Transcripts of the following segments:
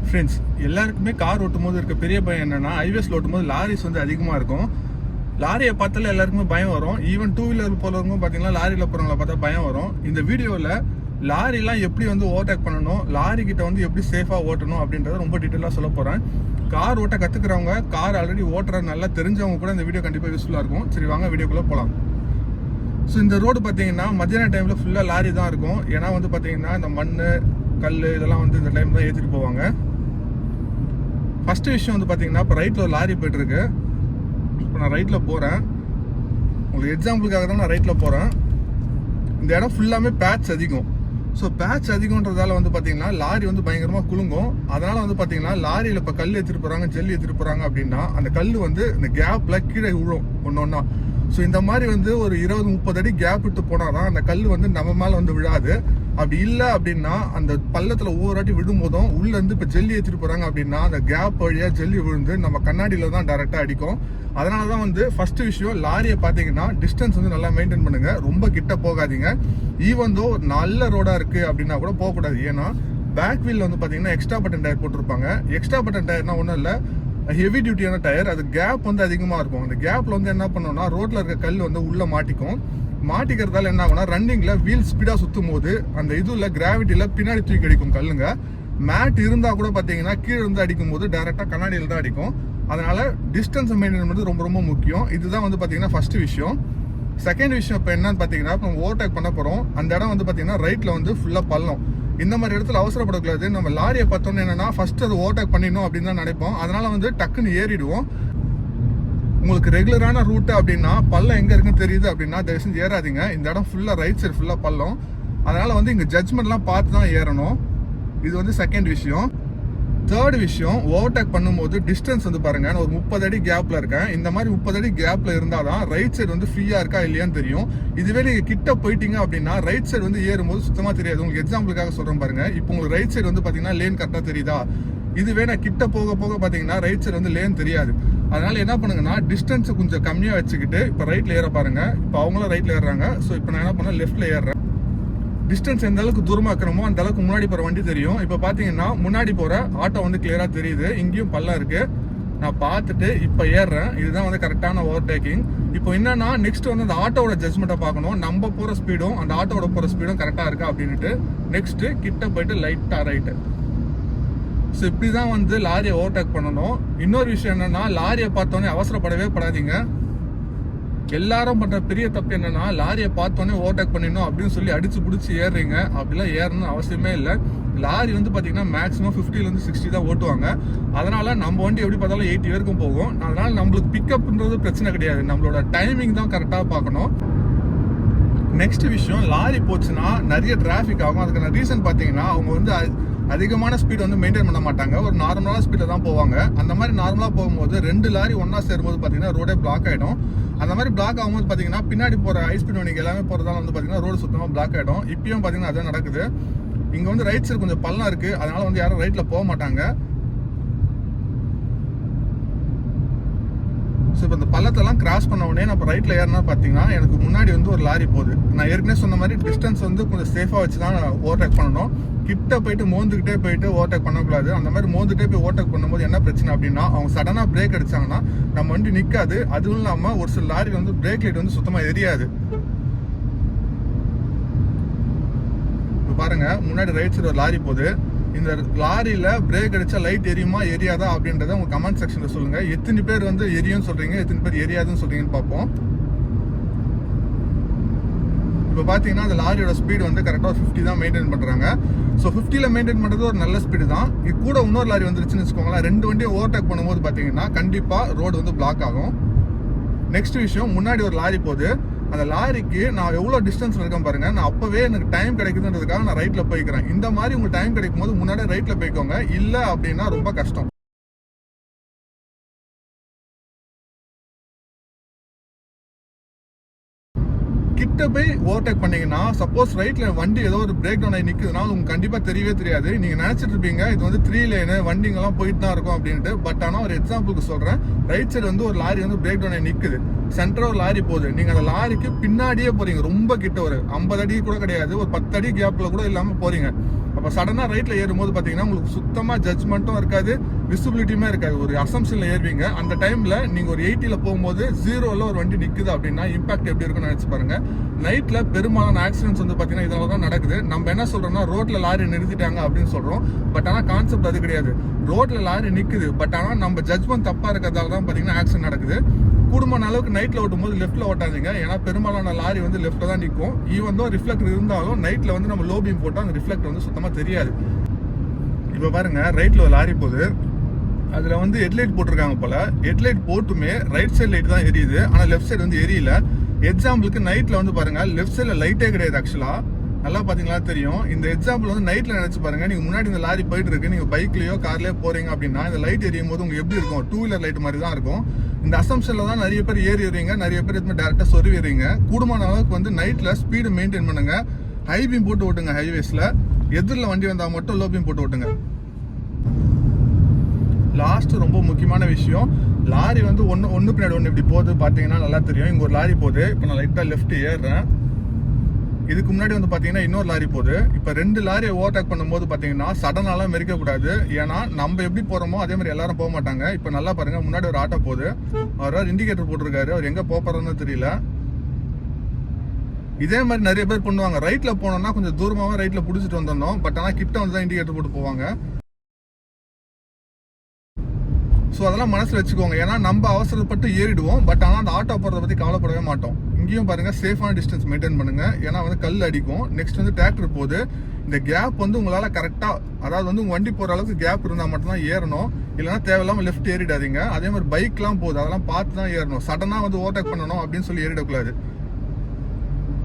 Friends, எல்லாருக்குமே car ஓட்டும் போது இருக்க பெரிய பயம் என்னன்னா, ஹைவேஸ்ல ஓட்டும் போது லாரிஸ் வந்து அதிகமாக இருக்கும். லாரியை பார்த்தாலே எல்லாருக்குமே பயம் வரும். ஈவன் டூ வீலர் போகிறவங்க பார்த்தீங்கன்னா லாரியில் போகிறவங்கள பார்த்தா பயம் வரும். இந்த வீடியோவில் லாரிலாம் எப்படி வந்து ஓவர்டேக் பண்ணணும், லாரி கிட்ட வந்து எப்படி சேஃபாக ஓட்டணும் அப்படின்றத ரொம்ப டீட்டெயிலாக சொல்ல போகிறேன். கார் ஓட்ட கற்றுக்கிறவங்க, கார் ஆல்ரெடி ஓட்டுற நல்லா தெரிஞ்சவங்க கூட இந்த வீடியோ கண்டிப்பாக யூஸ்ஃபுல்லாக இருக்கும். சரி, வாங்க வீடியோக்குள்ளே போகலாம். ஸோ இந்த ரோடு பார்த்தீங்கன்னா மத்தியான டைமில் ஃபுல்லாக லாரி தான் இருக்கும். ஏன்னா வந்து பார்த்தீங்கன்னா இந்த மண், கல் இதெல்லாம் வந்து இந்த டைம் தான் ஏற்றிட்டு போவாங்க. ஃபஸ்ட்டு விஷயம் வந்து பார்த்தீங்கன்னா, இப்போ ரைட்டில் ஒரு லாரி போய்ட்டுருக்கு. இப்போ நான் ரைட்டில் போகிறேன். உங்களுக்கு எக்ஸாம்பிளுக்காக தான் நான் ரைட்டில் போகிறேன். இந்த இடம் ஃபுல்லாமே பேட்ச் அதிகம். ஸோ பேட்ச் அதிகம்ன்றதால வந்து பார்த்தீங்கன்னா லாரி வந்து பயங்கரமாக குலுங்கும். அதனால் வந்து பார்த்தீங்கன்னா லாரியில் இப்போ கல் ஏற்றிட்டு போகிறாங்க, ஜெல்லி ஏற்றிட்டு போகிறாங்க அப்படின்னா அந்த கல் வந்து இந்த கேப்பில் கீழே விழும் ஒன்று ஒன்றா. ஸோ இந்த மாதிரி வந்து ஒரு 20-30 அடி கேப் விட்டு போனால் தான் அந்த கல் வந்து நம்ம மேலே வந்து விழாது. அப்படி இல்லை அப்படின்னா அந்த பள்ளத்தில் ஒவ்வொரு வாட்டி விடும் போதும் உள்ளேருந்து இப்போ ஜெல்லி ஏற்றிட்டு போகிறாங்க அப்படின்னா அந்த கேப் வழியாக ஜெல்லி விழுந்து நம்ம கண்ணாடியில் தான் டேரெக்டாக அடிக்கும். அதனால தான் வந்து ஃபஸ்ட்டு விஷயம், லாரியை பார்த்தீங்கன்னா டிஸ்டன்ஸ் வந்து நல்லா மெயின்டைன் பண்ணுங்கள். ரொம்ப கிட்ட போகாதீங்க. ஈவன் தோ நல்ல ரோடாக இருக்குது அப்படின்னா கூட போகக்கூடாது. ஏன்னா பேக் வீலில் வந்து பார்த்தீங்கன்னா எக்ஸ்ட்ரா பட்டன் டயர் போட்டிருப்பாங்க. எக்ஸ்ட்ரா பட்டன் டயர்னா ஒன்றும் இல்லை, ஹெவி டியூட்டியான டயர். அது கேப் வந்து அதிகமாக இருக்கும். அந்த கேப்பில் வந்து என்ன பண்ணோம்னா ரோட்டில் இருக்க கல் வந்து உள்ளே மாட்டிக்கும். மாட்டிக்கிறதால என்ன ஆகும்னா ரன்னிங்கில் வீல் ஸ்பீடாக சுற்றும் போது அந்த இதில் கிராவிட்டியில் பின்னாடி தூக்கி அடிக்கும் கல்லுங்க. மேட் இருந்தால் கூட பார்த்தீங்கன்னா கீழே இருந்து அடிக்கும் போது டேரெக்டாக கண்ணாடியில் தான் அடிக்கும். அதனால டிஸ்டன்ஸ் மெயின்டைன் பண்ணுறது ரொம்ப ரொம்ப முக்கியம். இதுதான் வந்து பார்த்தீங்கன்னா ஃபர்ஸ்ட் விஷயம். செகண்ட் விஷயம் இப்போ என்னன்னு பார்த்தீங்கன்னா, இப்போ நம்ம ஓவர்டேக் பண்ண போகிறோம். அந்த இடம் வந்து பார்த்தீங்கன்னா ரைட்டில் வந்து ஃபுல்லாக பள்ளம். இந்த மாதிரி இடத்துல அவசரப்படக்கூடாது. நம்ம லாரியை பார்த்தோன்னே என்னன்னா ஃபர்ஸ்ட் அது ஓவர்டேக் பண்ணிடணும் அப்படின்னு தான் நினைப்போம். அதனால வந்து டக்குன்னு ஏறிடுவோம். உங்களுக்கு ரெகுலரான ரூட்டு அப்படின்னா பள்ளம் எங்கே இருக்குன்னு தெரியுது அப்படின்னா தயவு செஞ்சு ஏறாதீங்க. இந்த இடம் ஃபுல்லாக ரைட் சைடு ஃபுல்லாக பள்ளம். அதனால் வந்து இங்கே ஜட்ஜ்மெண்ட்லாம் பார்த்து தான் ஏறணும். இது வந்து செகண்ட் விஷயம். தேர்ட் விஷயம், ஓவர்டேக் பண்ணும்போது டிஸ்டன்ஸ் வந்து பாருங்க. நான் ஒரு 30 அடி கேப்ல இருக்கேன். இந்த மாதிரி 30 அடி கேப்ல இருந்தால் தான் ரைட் சைடு வந்து ஃப்ரீயா இருக்கா இல்லையான்னு தெரியும். இதுவே நீங்க கிட்ட போயிட்டீங்க அப்படின்னா ரைட் சைடு வந்து ஏறும்போது சுத்தமா தெரியாது. உங்களுக்கு எக்ஸாம்பிளுக்காக சொல்றேன் பாருங்க. இப்போ உங்களுக்கு ரைட் சைடு வந்து பாத்தீங்கன்னா லேன் கரெக்டா தெரியுதா? இதுவே நான் கிட்ட போக போக பாத்தீங்கன்னா ரைட் சைடு வந்து லேன் தெரியாது. அதனால என்ன பண்ணுங்கன்னா டிஸ்டன்ஸ் கொஞ்சம் கம்மியா வச்சுக்கிட்டு இப்போ ரைட்ல ஏற பாருங்க. இப்போ அவங்களும் ரைட்ல ஏறுறாங்க. ஸோ இப்போ நான் என்ன பண்ண லெஃப்ட்ல ஏறுறேன். டிஸ்டன்ஸ் எந்த அளவுக்கு தூரமா இருக்கிறோமோ அந்த அளவுக்கு முன்னாடி போற வண்டி தெரியும். இப்போ பாத்தீங்கன்னா முன்னாடி போற ஆட்டோ வந்து கிளியரா தெரியுது. இங்கேயும் பள்ளம் இருக்கு. நான் பார்த்துட்டு இப்போ ஏறுறேன். இதுதான் வந்து கரெக்டான ஓவர்டேக்கிங். இப்போ என்னன்னா நெக்ஸ்ட் வந்து அந்த ஆட்டோட ஜட்ஜ்மெண்ட்டை பார்க்கணும். நம்ம போற ஸ்பீடும் அந்த ஆட்டோட போற ஸ்பீடும் கரெக்டா இருக்கா அப்படின்ட்டு நெக்ஸ்ட் கிட்ட போயிட்டு லைட்டா ரைட்டு. ஸோ இப்படி தான் வந்து லாரியை ஓவர்டேக் பண்ணணும். இன்னொரு விஷயம் என்னன்னா, லாரியை பார்த்தோன்னே அவசரப்படவே படாதீங்க. எல்லாரும் பண்ற பெரிய தப்பு என்னன்னா, லாரியை பார்த்தோன்னே ஓவர்டேக் பண்ணிடணும் அப்படின்னு சொல்லி அடிச்சு பிடிச்சி ஏறுறீங்க. அப்படிலாம் ஏறணும்னு அவசியமே இல்லை. லாரி வந்து பார்த்தீங்கன்னா மேக்ஸிமம் 50 to 60 தான் ஓட்டுவாங்க. அதனால நம்ம வண்டி எப்படி பார்த்தாலும் 80 வரைக்கும் போகும். அதனால நம்மளுக்கு பிக்கப்ன்றது பிரச்சனை கிடையாது. நம்மளோட டைமிங் தான் கரெக்டாக பார்க்கணும். நெக்ஸ்ட் விஷயம், லாரி போச்சுன்னா நிறைய டிராஃபிக் ஆகும். அதுக்கான ரீசன் பார்த்தீங்கன்னா அவங்க வந்து அதிகமான ஸ்பீட் வந்து மெயின்டைன் பண்ண மாட்டாங்க. ஒரு நார்மலான ஸ்பீடில் தான் போவாங்க. அந்த மாதிரி நார்மலாக போகும்போது 2 லாரி ஒன்றா சேரும்போது பார்த்தீங்கன்னா ரோடே பிளாக் ஆகிடும். அந்த மாதிரி பிளாக் ஆகும்போது பார்த்தீங்கன்னா பின்னாடி போகிற ஹை ஸ்பீட் வண்டிக்கு எல்லாமே போகிறதால வந்து பார்த்தீங்கன்னா ரோடு சுத்தமாக பிளாக் ஆகிடும். இப்பயும் பார்த்தீங்கன்னா அதான் நடக்குது. இங்கே வந்து ரைட் சைடு கொஞ்சம் பள்ளம் இருக்குது. அதனால வந்து யாரும் ரைட்டில் போக மாட்டாங்க. ஸோ இப்போ இந்த பள்ளத்தெல்லாம் கிராஸ் பண்ண உடனே நான் இப்போ ரைட்டில் ஏறினா பார்த்தீங்கன்னா எனக்கு முன்னாடி வந்து ஒரு லாரி போகுது. நான் ஏற்கனவே சொன்ன மாதிரி டிஸ்டன்ஸ் வந்து கொஞ்சம் சேஃபாக வச்சு தான் ஓவர்டேக் பண்ணணும். கிட்ட போயிட்டு மோந்துக்கிட்டே போயிட்டு ஓவர்டேக் பண்ணக்கூடாது. அந்த மாதிரி மோந்துகிட்டே போய் ஓவர்டேக் பண்ணும்போது என்ன பிரச்சனை அப்படின்னா, அவங்க சடனாக பிரேக் அடிச்சாங்கன்னா நம்ம வண்டி நிற்காது. அதுவும் இல்லாமல் ஒரு சில லாரி வந்து பிரேக் லைட் வந்து சுத்தமாக எரியாது. இப்போ பாருங்க, முன்னாடி ரைட் சைடு ஒரு லாரி போகுது. இந்த லாரியில பிரேக் அடிச்சா லைட் எரியுமா எரியாதா அப்படின்றத உங்க கமெண்ட் செக்ஷன்ல சொல்லுங்க. எத்தனை பேர் வந்து எரியும் சொல்றீங்க, எத்தனை பேர் எரியாதுன்னு சொல்றீங்கன்னு பார்ப்போம். இப்போ பார்த்தீங்கன்னா அந்த லாரியோட ஸ்பீடு வந்து கரெக்டாக 50 தான் மெயின்டைன் பண்ணுறாங்க. ஸோ 50ல் மெயின்டைன் பண்ணுறது ஒரு நல்ல ஸ்பீடு தான். இது கூட இன்னொரு லாரி வந்துருச்சுன்னு வச்சுக்கோங்களேன். 2 வண்டியை ஓவர்டேக் பண்ணும்போது பார்த்தீங்கன்னா கண்டிப்பாக ரோடு வந்து பிளாக் ஆகும். நெக்ஸ்ட் விஷயம், முன்னாடி ஒரு லாரி போகுது. அந்த லாரிக்கு நான் எவ்வளோ டிஸ்டன்ஸ் இருக்கேன் பாருங்க. நான் அப்பவே எனக்கு டைம் கிடைக்குதுன்றதுக்காக நான் ரைட்டில் போய்க்கிறேன். இந்த மாதிரி உங்களுக்கு டைம் கிடைக்கும் போது முன்னாடியே ரைட்டில் போய்க்கோங்க. இல்லை அப்படின்னா ரொம்ப கஷ்டம். கிட்ட போய் ஓவர்டேக் பண்ணீங்கன்னா சப்போஸ் ரைட்ல வண்டி ஏதோ ஒரு பிரேக் டவுன் ஆகி நிற்குதுனால உங்களுக்கு கண்டிப்பாக தெரியவே தெரியாது. நீங்கள் நினச்சிட்டு இருப்பீங்க இது வந்து 3 லேனு வண்டிங்கெல்லாம் போயிட்டு தான் இருக்கும் அப்படின்ட்டு. பட் ஆனால் ஒரு எக்ஸாம்பிளுக்கு சொல்கிறேன். ரைட் சைடு வந்து ஒரு லாரி வந்து பிரேக் டவுன் ஆகி நிற்குது. சென்டர் ஒரு லாரி போகுது. நீங்கள் அந்த லாரிக்கு பின்னாடியே போகிறீங்க. ரொம்ப கிட்ட ஒரு 50 அடி கூட கிடையாது, ஒரு 10 அடி கேப்பில் கூட இல்லாமல் போகிறீங்க. அப்போ அப்போ சடனாக ரைட்டில் ஏறும்போது பார்த்தீங்கன்னா உங்களுக்கு சுத்தமாக ஜட்ஜ்மெண்ட்டும் இருக்காது, விசிபிலிட்டியுமே இருக்காது. ஒரு அசம்ஷனில் ஏறுவீங்க. அந்த டைமில் நீங்கள் ஒரு 80ல் போகும்போது 0ல் ஒரு வண்டி நிற்குது அப்படின்னா இம்பாக்ட் எப்படி இருக்குன்னு நினச்சி பாருங்க. நைட்டில் பெரும்பாலான ஆக்சிடென்ட்ஸ் வந்து பார்த்தீங்கன்னா இதனால தான் நடக்குது. நம்ம என்ன சொல்கிறோம்னா ரோட்டில் லாரி நிறுத்திட்டாங்க அப்படின்னு சொல்கிறோம். பட் ஆனால் கான்செப்ட் அது கிடையாது. ரோட்டில் லாரி நிற்குது, பட் ஆனால் நம்ம ஜட்ஜ்மெண்ட் தப்பாக இருக்கிறதால தான் பார்த்தீங்கன்னா ஆக்சிடென்ட் நடக்குது. கூடுமான அளவுக்கு நைட்டில் ஓட்டும் போது லெஃப்ட்டில் ஓட்டாதீங்க. ஏன்னா பெரும்பாலான லாரி வந்து லெஃப்ட்டில் தான் நிற்கும். ஈவன் தான் ரிஃப்ளெக்டர் இருந்தாலும் நைட்டில் வந்து நம்ம லோ பீம் போட்டால் அந்த ரிஃப்ளெக்டர் வந்து சுத்தமாக தெரியாது. இப்போ பாருங்க, ரைட்டில் ஒரு லாரி போகுது. அதில் வந்து ஹெட்லைட் போட்டிருக்காங்க போல. ஹெட்லைட் போட்டுமே ரைட் சைடு லைட் தான் எரியுது, ஆனால் லெஃப்ட் சைடு வந்து எரியல. எக்ஸாம்பிளுக்கு நைட்டில் வந்து பாருங்க, லெஃப்ட் சைடில் லைட்டே கிடையாது. ஆக்சுவலாக நல்லா பார்த்தீங்களா தெரியும். இந்த எக்ஸாம்பிள் வந்து நைட்டில் நினச்சி பாருங்க. நீங்கள் முன்னாடி இந்த லாரி போயிட்டு இருக்கு, நீங்கள் பைக்லேயோ கார்லேயோ போறீங்க அப்படின்னா இந்த லைட் எரியும் போது உங்களுக்கு எப்படி இருக்கும்? 2 வீலர் லைட் மாதிரி தான் இருக்கும். இந்த அசம்ஷனில் தான் நிறைய பேர் ஏறிடுறீங்க, நிறைய பேர் இதுமாதிரி டேரெக்டாக சொருவிடுறீங்க. கூடுமான அளவுக்கு வந்து நைட்டில் ஸ்பீடு மெயின்டைன் பண்ணுங்க. ஹை பீம் போட்டு ஓட்டுங்க. ஹைவேஸில் எதிரில் வண்டி வந்தால் மட்டும் லோ பீம் போட்டு ஓட்டுங்க. லாஸ்ட் ரொம்ப முக்கியமான விஷயம், லாரி வந்து ஒன்று பின்னாடி ஒன்று இப்படி போகுது பார்த்தீங்கன்னா நல்லா தெரியும். இங்கே ஒரு லாரி போகுது. இப்போ நான் லைட்டாக லெஃப்ட் ஏறுறேன். இதுக்கு முன்னாடி வந்து பார்த்தீங்கன்னா இன்னொரு லாரி போகுது. இப்போ 2 லாரியை ஓவர்டேக் பண்ணும்போது பார்த்தீங்கன்னா சடனாலாம் மெரிக்கக்கூடாது. ஏன்னா நம்ம எப்படி போகிறோமோ அதே மாதிரி எல்லாரும் போக மாட்டாங்க. இப்போ நல்லா பாருங்க, முன்னாடி ஒரு ஆட்டோ போகுது. அவர் இண்டிகேட்டர் போட்டிருக்காரு. அவர் எங்கே போகிறோன்னு தெரியல. இதே மாதிரி நிறைய பேர் பண்ணுவாங்க. ரைட்டில் போனோம்னா கொஞ்சம் தூரமாகவே ரைட்டில் பிடிச்சிட்டு வந்துடணும். பட் ஆனால் கிட்ட வந்து தான் இண்டிகேட்டர் போட்டு போவாங்க. ஸோ அதெல்லாம் மனசில் வச்சுக்கோங்க. ஏன்னா நம்ம அவசரப்பட்டு ஏறிடுவோம். பட் ஆனால் அந்த ஆட்டோ போகிறத பற்றி கவலைப்படவே மாட்டோம். இங்கேயும் பாருங்க, சேஃபான டிஸ்டன்ஸ் மெயின்டைன் பண்ணுங்க. ஏன்னா வந்து கல் அடிக்கும். நெக்ஸ்ட் வந்து டிராக்டர் போகுது. இந்த கேப் வந்து உங்களால் கரெக்டாக, அதாவது வந்து உங்கள் வண்டி போகிற அளவுக்கு கேப் இருந்தால் மட்டும்தான் ஏறணும். இல்லைன்னா தேவையில்லாமல் லெஃப்ட் ஏறிடாதீங்க. அதே மாதிரி பைக்லாம் போகுது, அதெல்லாம் பார்த்து தான் ஏறணும். சடனாக வந்து ஓவர்டேக் பண்ணணும் அப்படின்னு சொல்லி ஏறிடக்கூடாது.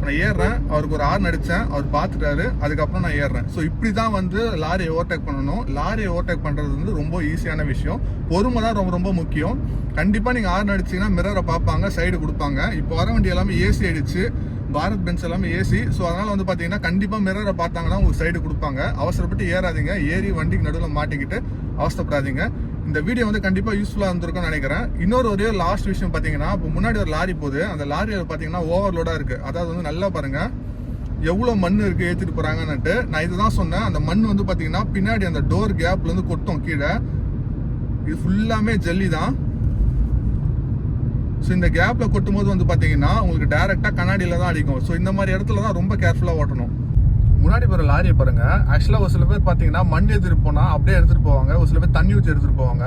நான் ஏறுறேன், அவருக்கு ஒரு ஹார்ன் அடித்தேன், அவர் பார்த்துட்டாரு, அதுக்கப்புறம் நான் ஏறுறேன். ஸோ இப்படி தான் வந்து லாரியை ஓவர்டேக் பண்ணணும். லாரியை ஓவர்டேக் பண்ணுறது வந்து ரொம்ப ஈஸியான விஷயம். பொறுமை தான் ரொம்ப ரொம்ப முக்கியம். கண்டிப்பாக நீங்கள் ஹார்ன் அடிச்சிங்கன்னா மிரரை பார்ப்பாங்க, சைடு கொடுப்பாங்க. இப்போ வர வண்டி எல்லாமே ஏசி ஆயிடுச்சு, பாரத் பென்ஸ் எல்லாமே ஏசி. ஸோ அதனால் வந்து பார்த்தீங்கன்னா கண்டிப்பாக மிரரை பார்த்தாங்கன்னா உங்களுக்கு சைடு கொடுப்பாங்க. அவசரப்பட்டு ஏறாதீங்க. ஏறி வண்டிக்கு நடுவில் மாட்டிக்கிட்டு அவசரப்படாதீங்க. இந்த வீடியோ வந்து கண்டிப்பாக யூஸ்ஃபுல்லாக இருந்திருக்கும்னு நினைக்கிறேன். ஒரே லாஸ்ட் விஷயம் பார்த்தீங்கன்னா, இப்போ முன்னாடி ஒரு லாரி போகுது. அந்த லாரியில் பார்த்தீங்கன்னா ஓவர்லோடாக இருக்குது. அதாவது வந்து நல்லா பாருங்கள் எவ்வளோ மண் இருக்குது ஏற்றிட்டு போகிறாங்கன்னுட்டு. நான் இதுதான் சொன்னேன். அந்த மண் வந்து பார்த்தீங்கன்னா பின்னாடி அந்த டோர் கேப்லேருந்து கொட்டும் கீழே. இது ஃபுல்லாமே ஜல்லி தான். ஸோ இந்த கேப்பில் கொட்டும் போது வந்து பார்த்தீங்கன்னா உங்களுக்கு டேரெக்டாக கண்ணாடியில் தான் அடிக்கும். ஸோ இந்த மாதிரி இடத்துல தான் ரொம்ப கேர்ஃபுல்லாக ஓட்டணும். முன்னாடி போகிற லாரியை பாருங்க. ஆக்சுவலாக ஒரு சில பேர் பார்த்தீங்கன்னா மண் எடுத்துகிட்டு போனால் அப்படியே எடுத்துகிட்டு போவாங்க. ஒரு சில பேர் தண்ணி ஊற்றி எடுத்துகிட்டு போவாங்க.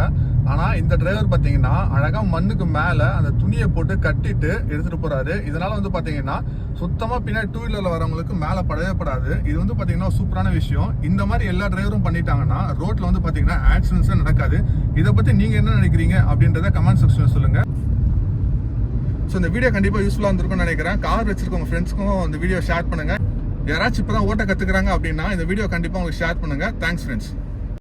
ஆனால் இந்த டிரைவர் பார்த்தீங்கன்னா அழகாக மண்ணுக்கு மேலே அந்த துணியை போட்டு கட்டிட்டு எடுத்துகிட்டு போகிறாரு. இதனால் வந்து பார்த்தீங்கன்னா சுத்தமாக பின்னாடி 2 வீலரில் வரவங்களுக்கு மேலே படவே படாது. இது வந்து பார்த்தீங்கன்னா சூப்பரான விஷயம். இந்த மாதிரி எல்லா டிரைவரும் பண்ணிட்டாங்கன்னா ரோட்டில் வந்து பார்த்தீங்கன்னா ஆக்சிடென்ட்ஸே நடக்காது. இதை பற்றி நீங்கள் என்ன நினைக்கிறீங்க அப்படின்றத கமெண்ட் செக்ஷனில் சொல்லுங்கள். ஸோ இந்த வீடியோ கண்டிப்பாக யூஸ்ஃபுல்லாக இருந்திருக்கும்னு நினைக்கிறேன். கார் வச்சிருக்கவங்க ஃப்ரெண்ட்ஸ்க்கும் இந்த வீடியோ ஷேர் பண்ணுங்கள். யாராச்சும் இப்போ தான் ஓட்ட கற்றுக்குறாங்க அப்படின்னா இந்த வீடியோ கண்டிப்பாக உங்களுக்கு ஷேர் பண்ணுங்கள். Thanks friends.